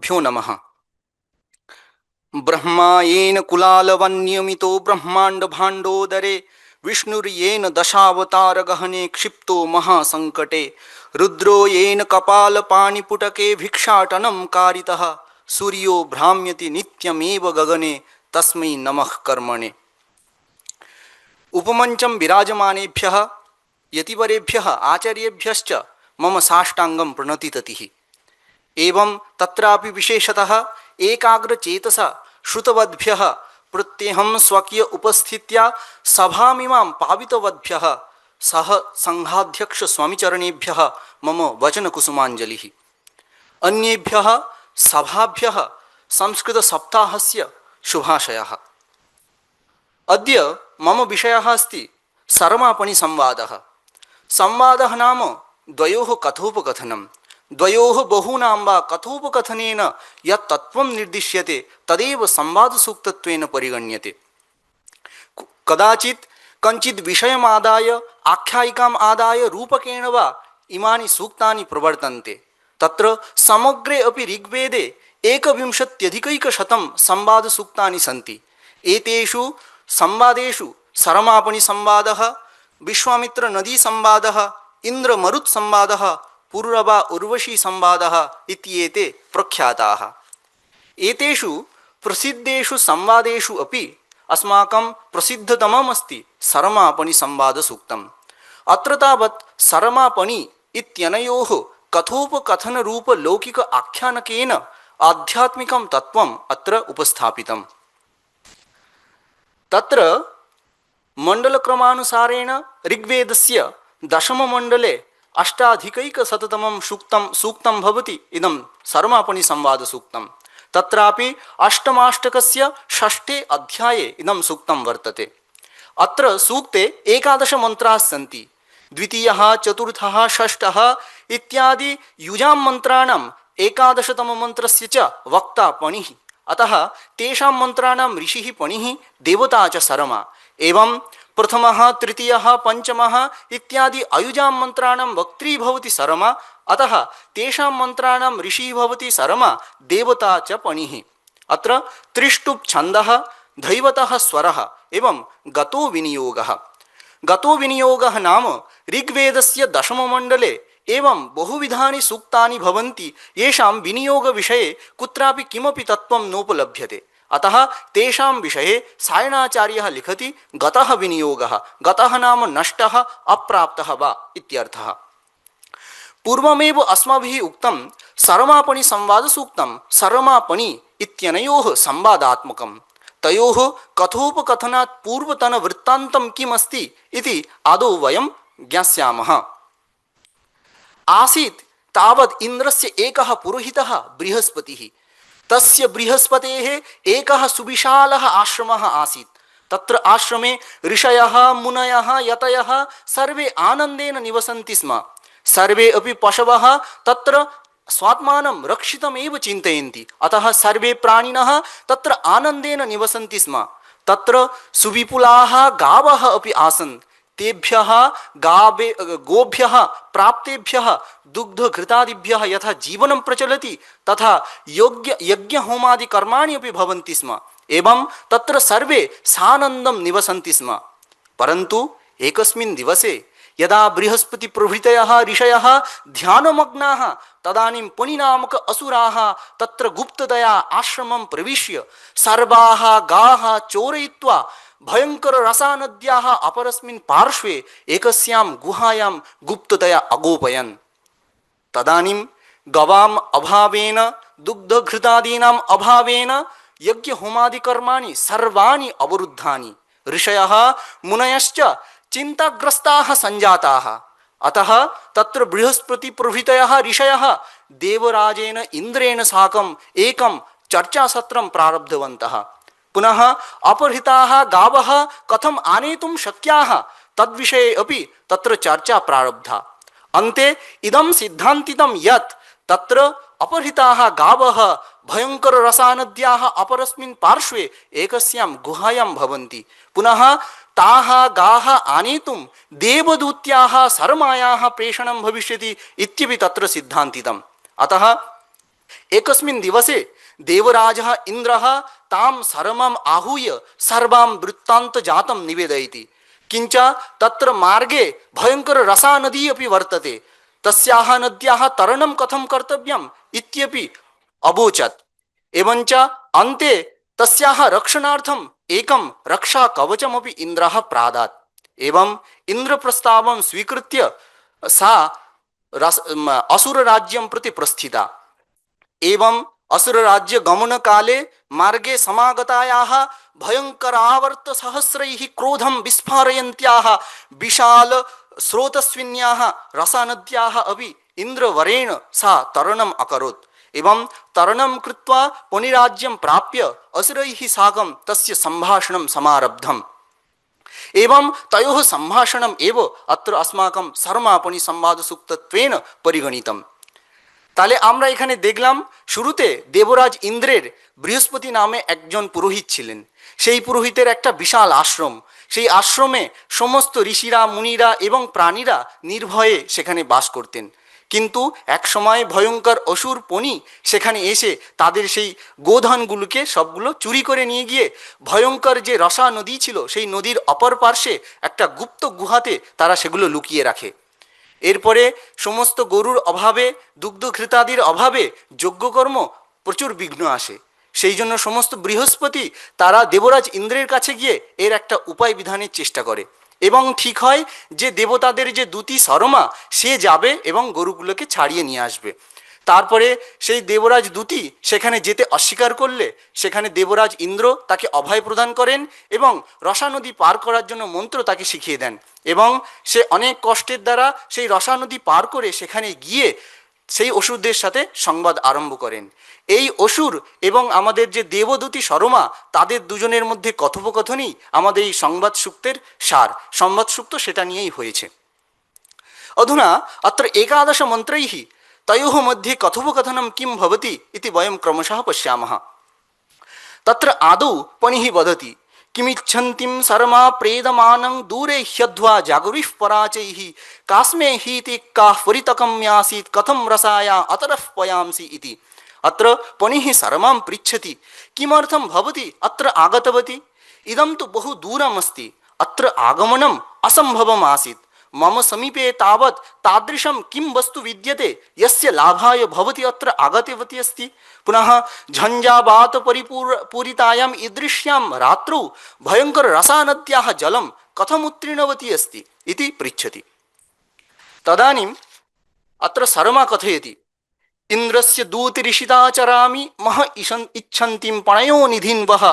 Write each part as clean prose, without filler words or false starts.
श्रीगुरुभ्यो नमः। ब्रह्मायेन कुलालवन्नियमितो ब्रह्मांड भाण्डोदरे विष्णुर्येन दशावतार गहने क्षिप्तो महासंकटे रुद्रो येन कपालपाणिपुटके भिक्षाटनं कारितः सूर्यो भ्राम्यति नित्यमेव गगने तस्मै नमः कर्मणे। उपमंचं विराजमानेभ्यः यतिवरेभ्यः आचार्येभ्यश्च मम साष्टांगं प्रणतिततिः। एवं तत्रापि विशेषतः एकाग्रचेतसा श्रुतवद्भ्यः प्रत्यहं स्वकीय उपस्थित्या सभामिमां पावितवद्भ्यः सह संघाध्यक्ष स्वामीचरणेभ्यः मम वचनकुसुमाञ्जलिः। अन्येभ्यः सभाभ्यः संस्कृतसप्ताहस्य शुभाशयाः। अद्य मम विषयः अस्ति सरमापणिसंवादः। संवादः नाम द्वयोः कथोपकथनं। द्वयोः बहूनां वा कथोपकथनेन यत् तत्त्वं निर्दिश्यते तदेव संवादसूक्तत्वेन परिगण्यते। कदाचित् कञ्चित् विषयमादाय आख्यायिकाम् आदाय रूपकेण वा इमानि सूक्तानि प्रवर्तन्ते। तत्र समग्रे अपि ऋग्वेदे 21अधिकैकशतं संवादसूक्तानि सन्ति। एतेषु संवादेषु सरमापणिसंवादः, विश्वामित्रनदीसंवादः, इन्द्रमरुत्संवादः, पूर्ववा उर्वशी संवादः इत्येते प्रख्याताः। एतेषु प्रसिद्धेषु संवादेषु अपि अस्माकं प्रसिद्धतममस्ति सरमापणिसंवादसूक्तम्। अत्र तावत् सरमापणि इत्यनयोः कथोपकथनरूपलौकिक आख्यानकेन आध्यात्मिकं तत्त्वम् अत्र उपस्थापितम्। तत्र मण्डलक्रमानुसारेण ऋग्वेदस्य दशममण्डले अष्टाधिकैकशततमं सूक्तं भवति इदं सरमापणिसंवादसूक्तं। तत्रापि अष्टमाष्टकस्य षष्ठे अध्याये इदं सूक्तं वर्तते। अत्र सूक्ते 11 मन्त्राः सन्ति। द्वितीयः, चतुर्थः, षष्ठः इत्यादि युजां मन्त्राणां 11तममन्त्रस्य च वक्ता पणिः। अतः तेषां मन्त्राणां ऋषिः पणिः, देवता च सरमा। एवं प्रथमः, तृतीयः, पञ्चमः इत्यादि अयुजां मन्त्राणां वक्त्री भवति सरमा। अतः तेषां मन्त्राणां ऋषिः भवति सरमा, देवता च पणिः। अत्र त्रिष्टुप् छन्दः, धैवतः स्वरः एवं गतो विनियोगः। गतो विनियोगः नाम ऋग्वेदस्य दशममण्डले एवं बहुविधानि सूक्तानि भवन्ति येषां विनियोगविषये कुत्रापि किमपि तत्त्वं नोपलभ्यते। अतः तेषां विषये सायणाचार्यः लिखति गतः विनियोगः। गतः नाम नष्टः, अप्राप्तः वा इत्यर्थः। पूर्वमेव अस्माभिः उक्तं सरमापणिसंवादसूक्तं सरमापणि इत्यनयोः संवादात्मकं। तयोः कथोपकथनात् पूर्वतनवृत्तान्तं किमस्ति इति आदौ वयं ज्ञास्यामः। आसीत् तावत् इन्द्रस्य एकः पुरोहितः बृहस्पतिः। तस्य बृहस्पतेः एकः सुविशालः आश्रमः आसीत्। तत्र आश्रमे ऋषयः, मुनयः, यतयः सर्वे आनन्देन निवसन्ति स्म। सर्वे अपि पशवः तत्र स्वात्मानं रक्षितमेव चिन्तयन्ति। अतः सर्वे प्राणिनः तत्र आनन्देन निवसन्ति स्म। तत्र सुविपुलाः गावः अपि आसन्। तेभ्यः गोभ्यः प्राप्तेभ्यः दुग्धघृतादिभ्यः यथा जीवनं प्रचलति तथा यज्ञहोमादि कर्माणि अपि भवन्ति स्म। एवं तत्र सर्वे सानन्दं निवसन्ति स्म। परन्तु एकस्मिन् दिवसे यदा बृहस्पति प्रभृतयः ऋषयः ध्यानमग्नाः तदानीं पणिनामक असुराः तत्र गुप्ततया आश्रमं प्रविश्य सर्वाः गाः चोरयित्वा भयंकर रसानद्याः अपरस्मिन् पार्श्वे एकस्यां गुहायां गुप्ततया अगोपयन्। तदानीं गवाम् अभावेन, दुग्धघृतादीनाम् अभावेन यज्ञहोमादिकर्माणि सर्वाणि अवरुद्धानि। ऋषयः मुनयश्च चिन्ताग्रस्ताः सञ्जाताः। अतः तत्र बृहस्पति प्रभृतयः ऋषयः देवराजेन इन्द्रेण साकम् एकं चर्चासत्रं प्रारब्धवन्तः। पुनः अपहृताः गावः कथम् आनेतुं शक्याः तद्विषये अपि तत्र चर्चा प्रारब्धा। अन्ते इदं सिद्धान्तितं यत् तत्र अपहृताः गावः भयंकर रसानद्याः अपरस्मिन् पार्श्वे एकस्यां गुहायां भवन्ति। पुनः ताः गाः आनेतुं देवदूत्याः सरमायाः प्रेषणं भविष्यति इत्यपि तत्र सिद्धान्तितम्। अतः एकस्मिन् दिवसे देवराजः इन्द्रः तां सरमाम् आहूय सर्वां वृत्तान्तजातं निवेदयति। किञ्च तत्र मार्गे भयङ्कर रसा नदी अपि वर्तते, तस्याः नद्याः तरणं कथं कर्तव्यम् इत्यपि अवोचत्। एवञ्च अन्ते तस्याः रक्षणार्थम् एकं रक्षाकवचमपि इन्द्रः प्रादात्। एवम् इन्द्रप्रस्तावं स्वीकृत्य सा असुरराज्यं प्रति प्रस्थिता। एवं असुरराज्य गमन काले मार्गे समागतायाः भयंकरावर्त सहस्रैः क्रोधं विस्फारयन्त्याः विशाल स्रोतस्विन्याः रसानद्याः अपि इन्द्रवरेण सा तरणम् अकरोत्। एवं तरणं कृत्वा पुनिराज्यं प्राप्य असुरैः साकं तस्य सम्भाषणं समारब्धम्। एवं तयोः सम्भाषणम् एव अत्र अस्माकं शर्मापणि संवादसूक्तत्वेन परिगणितम्। তাহলে আমরা এখানে দেখলাম শুরুতে দেবরাজ ইন্দ্রের বৃহস্পতি নামে একজন পুরোহিত ছিলেন। সেই পুরোহিতের একটা বিশাল আশ্রম, সেই আশ্রমে সমস্ত ঋষিরা মুনিরা এবং প্রাণীরা নির্ভয়ে সেখানে বাস করতেন। কিন্তু এক সময় ভয়ঙ্কর অসুর পণি সেখানে এসে তাদের সেই গোধনগুলোকে সবগুলো চুরি করে নিয়ে গিয়ে ভয়ঙ্কর যে রসা নদী ছিল সেই নদীর অপর পার্শ্বে একটা গুপ্ত গুহাতে তারা সেগুলো লুকিয়ে রাখে। এরপরে সমস্ত গরুর অভাবে দুগ্ধঘৃতাদির অভাবে যজ্ঞকর্ম প্রচুর বিঘ্ন আসে। সেই জন্য সমস্ত বৃহস্পতি তারা দেবরাজ ইন্দ্রের কাছে গিয়ে এর একটা উপায় বিধানের চেষ্টা করে এবং ঠিক হয় যে দেবতাদের যে দূতি সরমা সে যাবে এবং গরুগুলোকে ছাড়িয়ে নিয়ে আসবে। তারপরে সেই দেবরাজ দূতি সেখানে যেতে অস্বীকার করলে সেখানে দেবরাজ ইন্দ্র তাকে অভয় প্রদান করেন এবং রসা নদী পার করার জন্য মন্ত্র তাকে শিখিয়ে দেন এবং সে অনেক কষ্টের দ্বারা সেই রসা নদী পার করে সেখানে গিয়ে সেই অসুরদের সাথে সংবাদ আরম্ভ করেন। এই অসুর এবং আমাদের যে দেবদূতি সরমা তাদের দুজনের মধ্যে কথোপকথনই আমাদের এই সংবাদ সূক্তের সার। সংবাদ সূক্ত সেটা নিয়েই হয়েছে। अधुना अत्र एकादश मन्त्रैः तयोः मध्ये कथोपकथनं किं भवति इति वयं क्रमशः पश्यामः। तत्र आदौ पणिः वदति किमिच्छन्तीं शर्मा प्रेदमानं दूरे ह्यध्वा जागुरिः पराचैः कास्मे हीति काः परितकम्यासीत् कथं रसाया अतरः पयांसि इति। अत्र पणिः शर्मां पृच्छति किमर्थं भवती अत्र आगतवती, इदं तु बहु दूरमस्ति, अत्र आगमनम् असम्भवम् आसीत्, मम समीपे तावत् तादृशं किं वस्तु विद्यते यस्य लाभाय भवती अत्र आगतवती अस्ति, पुनः झञ्झावात पूरितायाम् ईदृश्यां रात्रौ भयंकर रसानद्याः जलं कथम् उत्तीर्णवती अस्ति इति पृच्छति। तदानीम् अत्र शर्मा कथयति इन्द्रस्य दूतिरिषिता चरामि मह इच्छन्तीं पणयो निधिं वः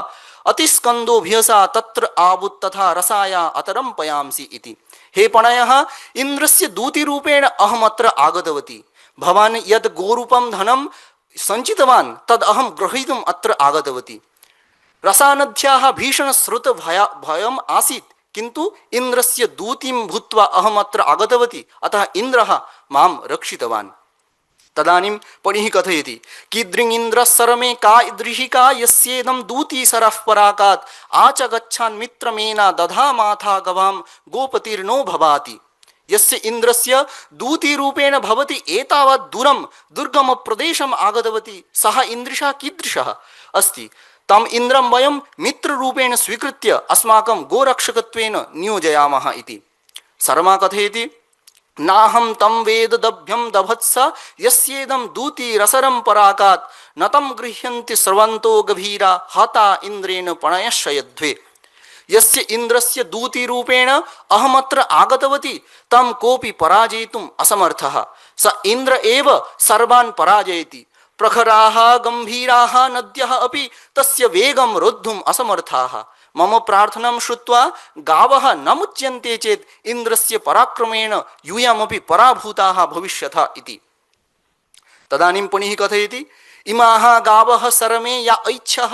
अतिस्कन्दोऽभ्यसा तत्र आबुत् तथा रसाया अतरं पयांसि इति। हे पणयः, इन्द्रस्य दूतिरूपेण अहमत्र आगतवती, भवान् यत् गोरूपं धनं सञ्चितवान् तद् अहं ग्रहीतुम् अत्र आगतवती। रसानद्याः भीषणस्रोत भयम् आसीत्, किन्तु इन्द्रस्य दूतीं भूत्वा अहमत्र आगतवती, अतः इन्द्रः मां रक्षितवान्। तदानीं पणिः कथयति कीदृङ्गिन्द्रः शरमे का दृशिका यस्येदं दूती सरः पराकात् आच गच्छान् मित्रमेना दधामाथा गवां गोपतिर्नो भवाति। यस्य इन्द्रस्य दूतीरूपेण भवति एतावत् दूरं दुर्गमप्रदेशम् आगतवती सः इन्द्रिशः कीदृशः अस्ति, तम् इन्द्रं वयं मित्ररूपेण स्वीकृत्य अस्माकं गोरक्षकत्वेन नियोजयामः इति। शर्मा कथयति नाहं तं वेद दभ्यं दभत्स यस्येदं दूती रसरं पराकात् न तं गृह्यन्ति स्रवन्तो गभीरा हता इन्द्रेण पणयश्चयध्वे। यस्य इन्द्रस्य दूतीरूपेण अहमत्र आगतवती तं कोऽपि पराजयितुम् असमर्थः, स इन्द्र एव सर्वान् पराजयति। प्रखराः गम्भीराः नद्यः अपि तस्य वेगं रोद्धुम् असमर्थाः। मम प्रार्थनां श्रुत्वा गावः न मुच्यन्ते चेत् इन्द्रस्य पराक्रमेण यूयमपि पराभूताः भविष्यथ इति। तदानीं पणिः कथयति इमाः गावः शरमे या ऐच्छः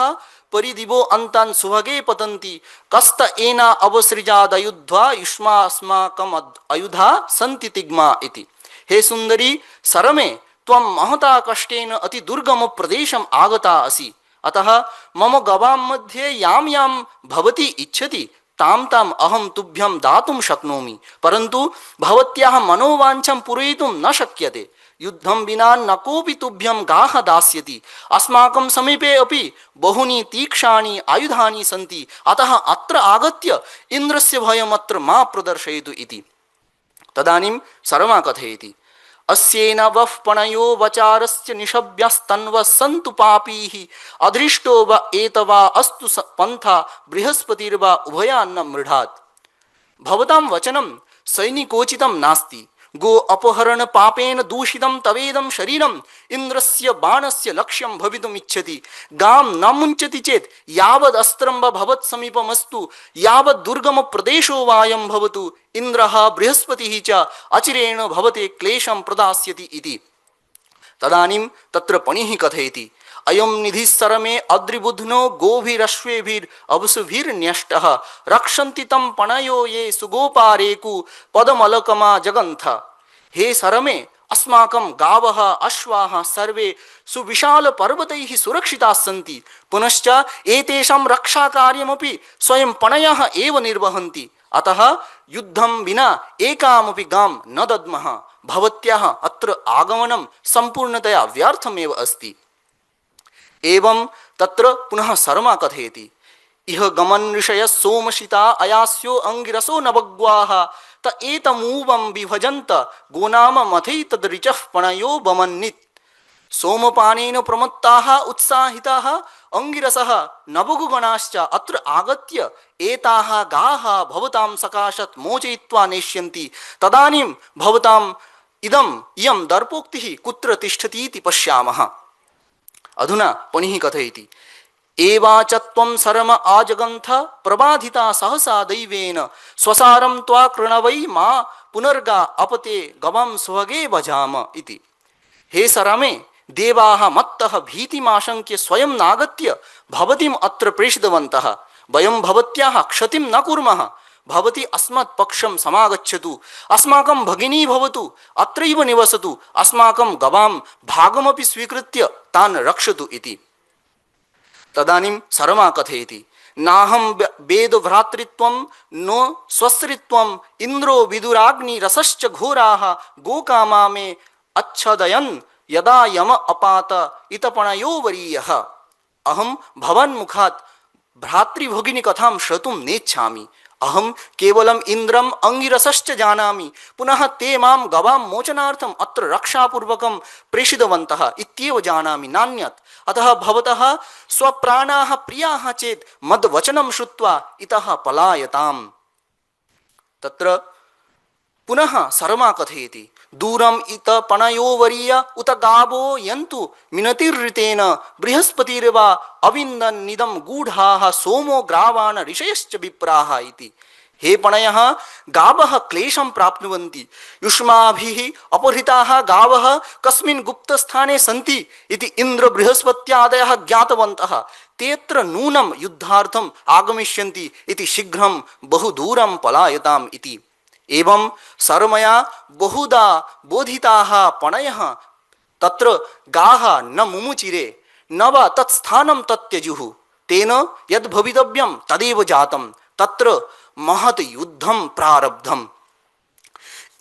परिदिवो अन्तान् सुभगे पतन्ति कस्त एना अवसृजादयुध्वा युष्मास्माकम् अयुधा सन्ति तिग्मा इति। हे सुन्दरी शरमे, त्वं महता कष्टेन अति दुर्गम प्रदेशम् आगता असि, अतः मम गवां मध्ये यां यां भवती इच्छति तां ताम् अहं तुभ्यं दातुं शक्नोमि, परन्तु भवत्याः मनोवाञ्छं पूरयितुं न शक्यते। युद्धं विना न कोऽपि तुभ्यं गाः दास्यति अस्माकं समीपे अपि बहूनि तीक्ष्णानि आयुधानि सन्ति अतः अत्र आगत्य इन्द्रस्य भयमत्र मा प्रदर्शयतु इति। तदानीं शर्मा कथयति अस्येन वः पणयो वचारस्य निषभ्यस्तन्वः सन्तु पापीः अदृष्टो व एतवा अस्तु पन्था बृहस्पतिर्वा उभयान्न मृढात्। भवतां वचनं सैनिकोचितं नास्ति। गो अपहरण पापेन दूषितं तवेदं शरीरम् इन्द्रस्य बाणस्य लक्ष्यं भवितुम् इच्छति। गां न मुञ्चति चेत् यावद् अस्त्रं वा भवत् समीपमस्तु यावद् दुर्गम प्रदेशो वायं भवतु इन्द्रः बृहस्पतिः च अचिरेण भवते क्लेशं प्रदास्यति इति। तदानीं तत्र पणिः कथयति अयं निधिः सरमे अद्रिबुध्नो गोभिरश्वेभिरवसुभिर्न्यष्टः रक्षन्ति तं पणयो ये सुगोपारेकु पदमलकमा जगन्थ। हे सरमे अस्माकं गावः अश्वाः सर्वे सुविशालपर्वतैः सुरक्षिताः सन्ति पुनश्च एतेषां रक्षाकार्यमपि स्वयं पणयः एव निर्वहन्ति अतः युद्धं विना एकामपि गां न दद्मः। भवत्याः अत्र आगमनं सम्पूर्णतया व्यर्थमेव अस्ति। एवं तत्र पुनः शर्मा कथयति इह गमन् ऋषयः सोमशिता अयास्यो अंगिरसो नवग्वाः त एतमूवं विभजन्त गोनाम मथैतदृचः पणयो बमन्नित्। सोमपानेन प्रमत्ताः उत्साहिताः अंगिरसः नवगुगणाश्च अत्र आगत्य एताः गाः भवतां सकाशात् मोचयित्वा नेष्यन्ति तदानीं भवताम् इयं दर्पोक्तिः कुत्र तिष्ठतीति पश्यामः। अधुना पणिः कथयति एवाच त्वं शर्म आजगन्थ प्रबाधिता सहसा दैवेन स्वसारं त्वा कृणवै मा पुनर्गा अपते गवं स्वगे भजाम इति। हे शरमे देवाः मत्तः भीतिमाशङ्क्य स्वयं नागत्य भवतीम् अत्र प्रेषितवन्तः। वयं भवत्याः क्षतिं न कुर्मः। भवती अस्मत् पक्षं समागच्छतु अस्माकं भगिनी भवतु अत्रैव निवसतु अस्माकं गवां भागमपि स्वीकृत्य तान् रक्षतु इति। तदानीं शर्मा कथयति नाहं वेद भ्रातृत्वं नो स्वस्त्रित्वम् इन्द्रो विदुराग्निरसश्च घोराः गोकामा मे अच्छदयन् यदा यम अपात इतपणयो वरीयः। अहं भवन्मुखात् भ्रातृभगिनी कथां श्रोतुं नेच्छामि। अहं केवलम् इन्द्रम् अंगिरसश्च जानामि पुनः ते मां गवां मोचनार्थम् अत्र रक्षापूर्वकं प्रेषितवन्तः इत्येव जानामि नान्यत्। अतः भवतः स्वप्राणाः प्रियाः चेत् मद्वचनं श्रुत्वा इतः पलायताम्। तत्र पुनः शर्मा कथयति दूरम इत पणयो वरीय उत गावो यन्तु मिनतिर्ऋतेन बृहस्पतिर्वा अविन्दन्निदं गूढाः सोमो ग्रावाण ऋषयश्च विप्राः इति। हे पणयः गावः क्लेशं प्राप्नुवन्ति युष्माभिः अपहृताः गावः कस्मिन् गुप्तस्थाने सन्ति इति इन्द्र बृहस्पत्यादयः ज्ञातवन्तः। तेऽत्र नूनं युद्धार्थम् आगमिष्यन्ति इति शीघ्रं बहुदूरं पलायताम् इति। एवं शर्मया बहुधा बोधिताः पणयः तत्र गाः न मुमुचिरे न वा तत्स्थानं तत्यजुः। तेन यद् भवितव्यं तदेव जातं। तत्र महत् युद्धं प्रारब्धम्।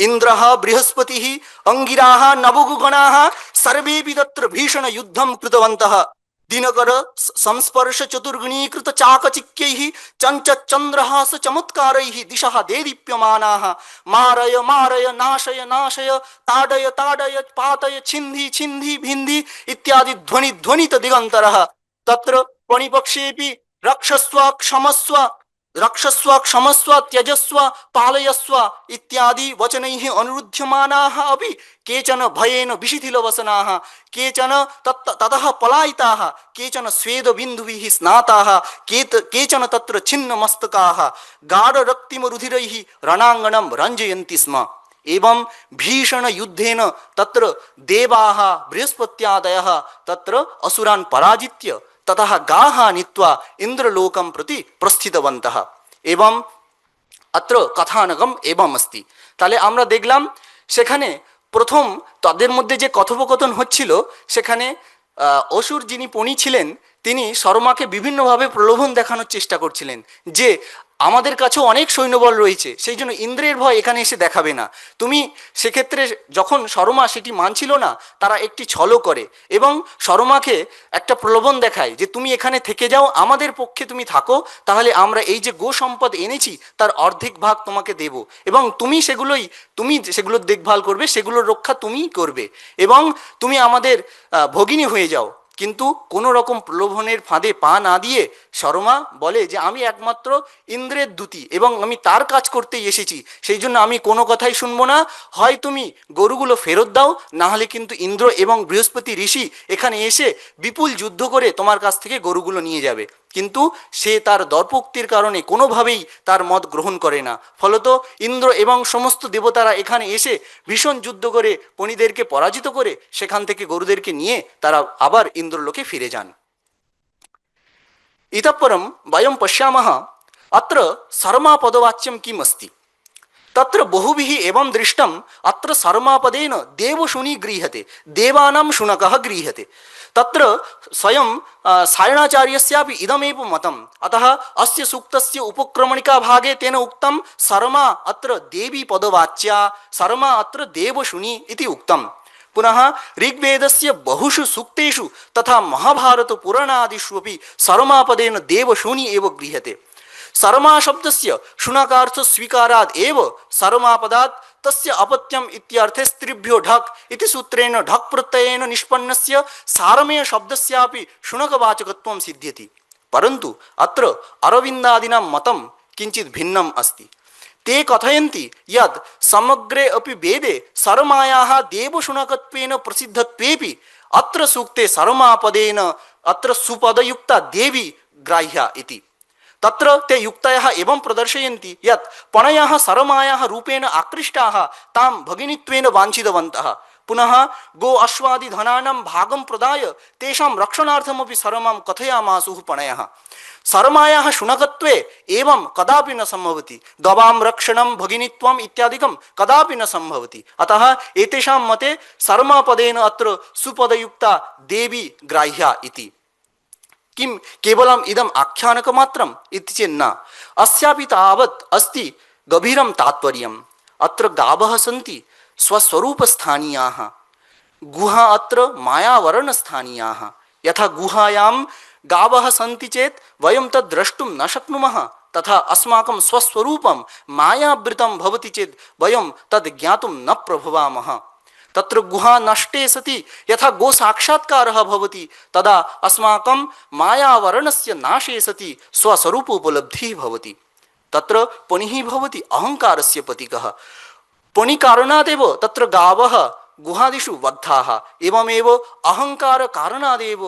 इन्द्रः बृहस्पतिः अंगिराः नवगुगणाः सर्वेपि तत्र भीषण युद्धं कृतवन्तः। दिनकर संस्पर्श चतुर्गुणीकृत चाकचिक्यैः चञ्चच्चन्द्रहास चमत्कारैः दिशः देदीप्यमानाः। मारय मारय नाशय नाशय ताडय ताडय पातय छिन्धि छिन्धि भिन्धि इत्यादि ध्वनि ध्वनित दिगन्तरः। तत्र पणिपक्षेऽपि रक्षस्व क्षमस्व त्यजस्व पालयस्व इत्यादि वचनैः अनुरुध्यमानाः अपि केचन भयेन विशिथिलवसनाः केचन ततः पलायिताः केचन स्वेदबिन्दुभिः स्नाताः केचन तत्र छिन्नमस्तकाः गाढरक्तिमरुधिरैः रणाङ्गणं रञ्जयन्ति स्म। एवं भीषण युद्धेन तत्र देवाः बृहस्पत्यादयः तत्र असुरान् पराजित्य ततः गाः नीत्वा इंद्रलोकं प्रति प्रस्थितवन्तः। एवं अत्र कथानकम एवं अस्ति। তাহলে আমরা দেখলাম সেখানে প্রথম তাদের মধ্যে যে কথোপকথন হচ্ছিল সেখানে অসুর যিনি পণি ছিলেন তিনি শর্মাকে বিভিন্নভাবে প্রলোভন দেখানোর চেষ্টা করছিলেন যে আমাদের কাছেও অনেক সৈন্যবল রয়েছে, সেই জন্য ইন্দ্রের ভয় এখানে এসে দেখাবে না তুমি। সেক্ষেত্রে যখন শর্মা সেটি মানছিল না, তারা একটি ছলও করে এবং শর্মাকে একটা প্রলোভন দেখায় যে তুমি এখানে থেকে যাও, আমাদের পক্ষে তুমি থাকো, তাহলে আমরা এই যে গো সম্পদ এনেছি তার অর্ধেক ভাগ তোমাকে দেব এবং তুমি সেগুলোর দেখভাল করবে, সেগুলোর রক্ষা তুমিই করবে এবং তুমি আমাদের ভগিনী হয়ে যাও। কিন্তু কোনো রকম প্রলোভনের ফাঁদে পা না দিয়ে শর্মা বলে যে আমি একমাত্র ইন্দ্রের দূতি এবং আমি তার কাজ করতেই এসেছি, সেই জন্য আমি কোনো কথাই শুনবো না। হয় তুমি গরুগুলো ফেরত দাও, না হলে কিন্তু ইন্দ্র এবং বৃহস্পতি ঋষি এখানে এসে বিপুল যুদ্ধ করে তোমার কাছ থেকে গরুগুলো নিয়ে যাবে। কিন্তু সে তার দর্পোক্তির কারণে কোনোভাবেই তার মত গ্রহণ করে না। ফলত ইন্দ্র এবং সমস্ত দেবতারা এখানে এসে ভীষণ যুদ্ধ করে পণিদেরকে পরাজিত করে সেখান থেকে গরুদেরকে নিয়ে তারা আবার ইন্দ্রলোকে ফিরে যান। इतः परं वयं पश्यामः अत्र सर्मापदवाच्यं किम् अस्ति। तत्र बहुभिः एवं दृष्टम् अत्र सर्मापदेन देवशुनि गृह्यते, देवानां शुनकः गृह्यते। तत्र स्वयं सायणाचार्यस्यापि इदमेव मतम्। अतः अस्य सूक्तस्य उपक्रमणिका भागे तेन उक्तं सर्मा अत्र देवी पदवाच्या, सर्मा अत्र देवशुनि इति उक्तम्। पुनः ऋग्वेदस्य बहुषु सूक्तेषु तथा महाभारतपुराणादिषु अपि सर्मापदेन देवशूनि एव गृह्यते। सर्मा शब्दस्य शुनकार्थ स्वीकारात् एव सर्मापदात् तस्य अपत्यम् इत्यर्थे स्त्रिभ्यो ढक् इति सूत्रेण ढक् प्रत्ययेन निष्पन्नस्य सारमेय शब्दस्यापि शुनकवाचकत्वं सिद्ध्यति। परन्तु अत्र अरविन्दादीनां मतं किञ्चित् भिन्नम् अस्ति। ते कथयन्ति यत् समग्रे अपि वेदे सर्मायाः देवशुनकत्वेन प्रसिद्धत्वेपि अत्र सूक्ते सर्मापदेन अत्र सुपदयुक्ता देवी ग्राह्या इति। तत्र ते युक्तयः एवं प्रदर्शयन्ति यत् पणयः सर्मायाः रूपेण आकृष्टाः तां भगिनीत्वेन वाञ्छितवन्तः। पुनः गो अश्वादि धनानां भागं प्रदाय तेषां रक्षणार्थमपि सर्मां कथयामासुः पणयः। सर्मायाः शुनकत्वे एवं कदापि न सम्भवति, गवां रक्षणं भगिनीत्वम् इत्यादिकं कदापि न सम्भवति। अतः एतेषां मते सर्मापदेन अत्र सुपदयुक्ता देवी ग्राह्या इति। किं केवलम् इदम् आख्यानकमात्रम् इति चेन्न, अस्यापि तावत् अस्ति गभीरं तात्पर्यम्। अत्र गावः सन्ति स्वस्वरूपस्थानीयाः, गुहा अत्र मायावरणस्थानीयाः। यथा गुहायां गावः सन्ति चेत् वयं तद् द्रष्टुं न शक्नुमः, तथा अस्माकं स्वस्वरूपं मायावृतं भवति चेत् वयं तद् ज्ञातुं न प्रभवामः। तत्र गुहा नष्टे सति यथा गो साक्षात्कारः भवति, तदा अस्माकं मायावरणस्य नाशे सति स्वस्वरूपोपलब्धिः भवति। तत्र पणिः भवति अहङ्कारस्य प्रतीकः। पणिकारणादेव तत्र गावः गुहादिषु बद्धाः। एवमेव अहङ्कारकारणादेव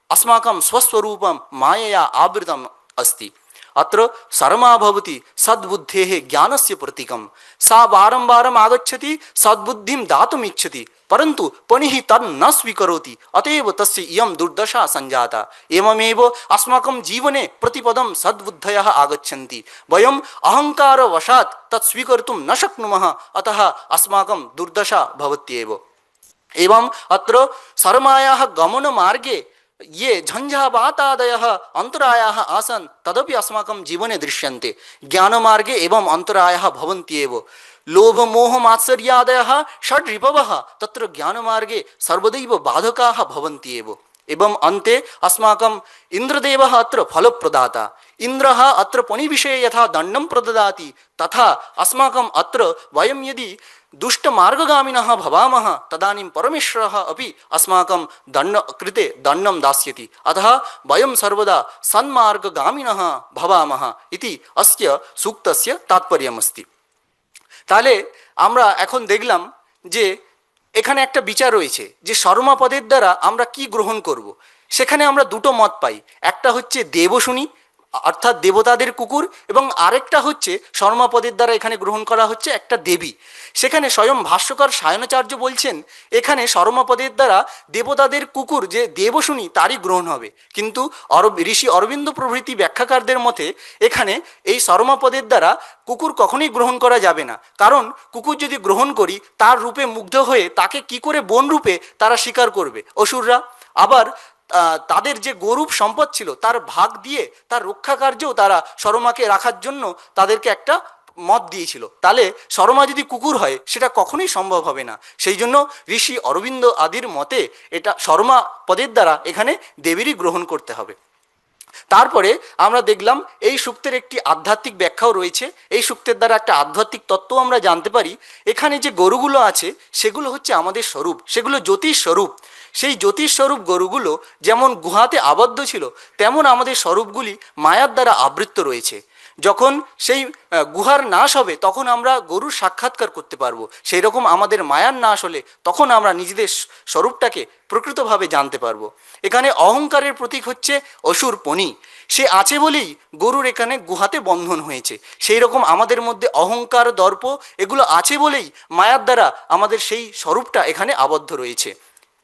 अस्माकं स्वस्वरूपं मायया आवृतम् अस्ति। अत्र सर्मा भवति सद्बुद्धेः ज्ञानस्य प्रतीकं। सा वारं वारम् आगच्छति, सद्बुद्धिं दातुम् इच्छति, परन्तु पणिः तन् न स्वीकरोति, अत एव तस्य इयं दुर्दशा सञ्जाता। एवमेव अस्माकं जीवने प्रतिपदं सद्बुद्धयः आगच्छन्ति, वयम् अहङ्कारवशात् तत् स्वीकर्तुं न शक्नुमः, अतः अस्माकं दुर्दशा भवत्येव। एवम् अत्र सर्मायाः गमनमार्गे ये झञ्झावातादयः अन्तरायाः आसन् तदपि अस्माकं जीवने दृश्यन्ते। ज्ञानमार्गे एवं अन्तरायाः भवन्ति एव। लोभमोहमात्सर्यादयः षड् रिपवः तत्र ज्ञानमार्गे सर्वदैव बाधकाः भवन्ति एव। एवम् अन्ते अस्माकं इन्द्रदेवः अत्र फलप्रदाता। इन्द्रः अत्र पणिविषये यथा दण्डं प्रददाति, तथा अस्माकम् अत्र वयं यदि दुष्टमार्गगामिनः भवामः तदानीं परमेश्वरः अपि अस्माकं कृते दण्डं दास्यति। अतः वयं सर्वदा सन्मार्गगामिनः भवामः इति अस्य सूक्तस्य तात्पर्यमस्ति। তাহলে আমরা এখন দেখলাম যে এখানে একটা বিচার রয়েছে যে শর্মাপদের দ্বারা আমরা কি গ্রহণ করব। সেখানে আমরা দুটো মত পাই, একটা হচ্ছে দেবশুনি অর্থাৎ দেবতাদের কুকুর, এবং আরেকটা হচ্ছে শর্মাপদের দ্বারা এখানে গ্রহণ করা হচ্ছে একটা দেবী। সেখানে স্বয়ং ভাষ্যকার সায়নাচার্য বলছেন এখানে শর্মাপদের দ্বারা দেবতাদের কুকুর যে দেবশুনি তারই গ্রহণ হবে, কিন্তু ঋষি অরবিন্দ প্রভৃতি ব্যাখ্যাকারদের মতে এখানে এই শর্মাপদের দ্বারা কুকুর কখনোই গ্রহণ করা যাবে না। কারণ কুকুর যদি গ্রহণ করি তার রূপে মুগ্ধ হয়ে তাকে কি করে বন রূপে তারা স্বীকার করবে অসুররা। আবার তাদের যে গরূপ সম্পদ ছিল তার ভাগ দিয়ে তার রক্ষা কার্যেও তারা সরমাকে রাখার জন্য তাদেরকে একটা মত দিয়েছিল। তাহলে সরমা যদি কুকুর হয় সেটা কখনোই সম্ভব হবে না। সেই জন্য ঋষি অরবিন্দ আদির মতে এটা সরমা পদের দ্বারা এখানে দেবীরই গ্রহণ করতে হবে। তারপরে আমরা দেখলাম এই সূক্তের একটি আধ্যাত্মিক ব্যাখ্যাও রয়েছে। এই সূক্তের দ্বারা একটা আধ্যাত্মিক তত্ত্ব আমরা জানতে পারি। এখানে যে গরুগুলো আছে সেগুলো হচ্ছে আমাদের স্বরূপ, সেগুলো জ্যোতিষ স্বরূপ। সেই জ্যোতিষ স্বরূপ গরুগুলো যেমন গুহাতে আবদ্ধ ছিল, তেমন আমাদের স্বরূপগুলি মায়ার দ্বারা আবৃত রয়েছে। যখন সেই গুহার নাশ হবে তখন আমরা গরুর সাক্ষাৎকার করতে পারবো। সেই রকম আমাদের মায়ার নাশ হলে তখন আমরা নিজেদের স্বরূপটাকে প্রকৃতভাবে জানতে পারবো। এখানে অহংকারের প্রতীক হচ্ছে অসুর পনি। সে আছে বলেই গরুর এখানে গুহাতে বন্ধন হয়েছে। সেই রকম আমাদের মধ্যে অহংকার, দর্প এগুলো আছে বলেই মায়ার দ্বারা আমাদের সেই স্বরূপটা এখানে আবদ্ধ রয়েছে।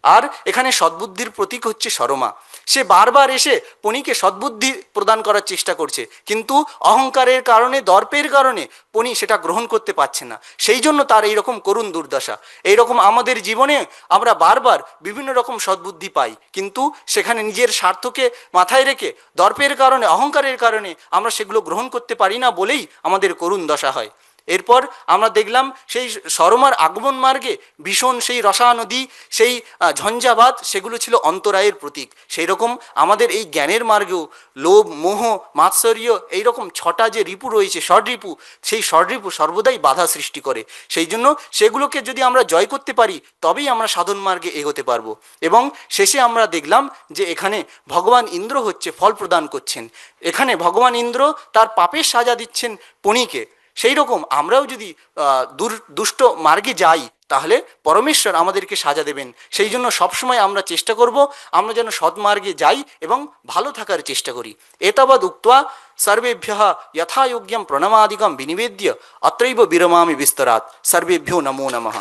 আর এখানে সদ্বুদ্ধির প্রতীক হচ্ছে সরমা। সে বারবার এসে পণিকে সদ্বুদ্ধি প্রদান করার চেষ্টা করছে, কিন্তু অহংকারের কারণে, দর্পের কারণে পণি সেটা গ্রহণ করতে পারছে না। সেই জন্য তার এইরকম করুণ দুর্দশা। এইরকম আমাদের জীবনে আমরা বারবার বিভিন্ন রকম সদ্বুদ্ধি পাই, কিন্তু সেখানে নিজের স্বার্থকে মাথায় রেখে দর্পের কারণে, অহংকারের কারণে আমরা সেগুলো গ্রহণ করতে পারি না বলেই আমাদের করুণ দশা হয়। এরপর আমরা দেখলাম সেই সরমার আগমন মার্গে ভীষণ সেই রসা নদী, সেই ঝঞ্ঝাবাত, সেগুলো ছিল অন্তরায়ের প্রতীক। সেই রকম আমাদের এই জ্ঞানের মার্গেও লোভ, মোহ, মাৎসর্য, এইরকম ছটা যে রিপু রয়েছে, ষড়রিপু, সেই ষড়রিপু সর্বদাই বাধা সৃষ্টি করে। সেই জন্য সেগুলোকে যদি আমরা জয় করতে পারি তবেই আমরা সাধন মার্গে এগোতে পারবো। এবং শেষে আমরা দেখলাম যে এখানে ভগবান ইন্দ্র হচ্ছে ফল প্রদান করছেন। এখানে ভগবান ইন্দ্র তার পাপের সাজা দিচ্ছেন পণিকে। সেই রকম আমরাও যদি দুষ্ট মার্গে যাই তাহলে পরমেশ্বর আমাদেরকে সাজা দেবেন। সেই জন্য সবসময় আমরা চেষ্টা করব আমরা যেন সৎমার্গে যাই এবং ভালো থাকার চেষ্টা করি। এতাবৎ উক্ত্বা সর্বেভ্যঃ যথাযোগ্যম প্রণমাদিকম বিনিবেদ্য অত্রৈব বিরমামি বিস্তরাৎ। সর্বেভ্যো নমো নমঃ।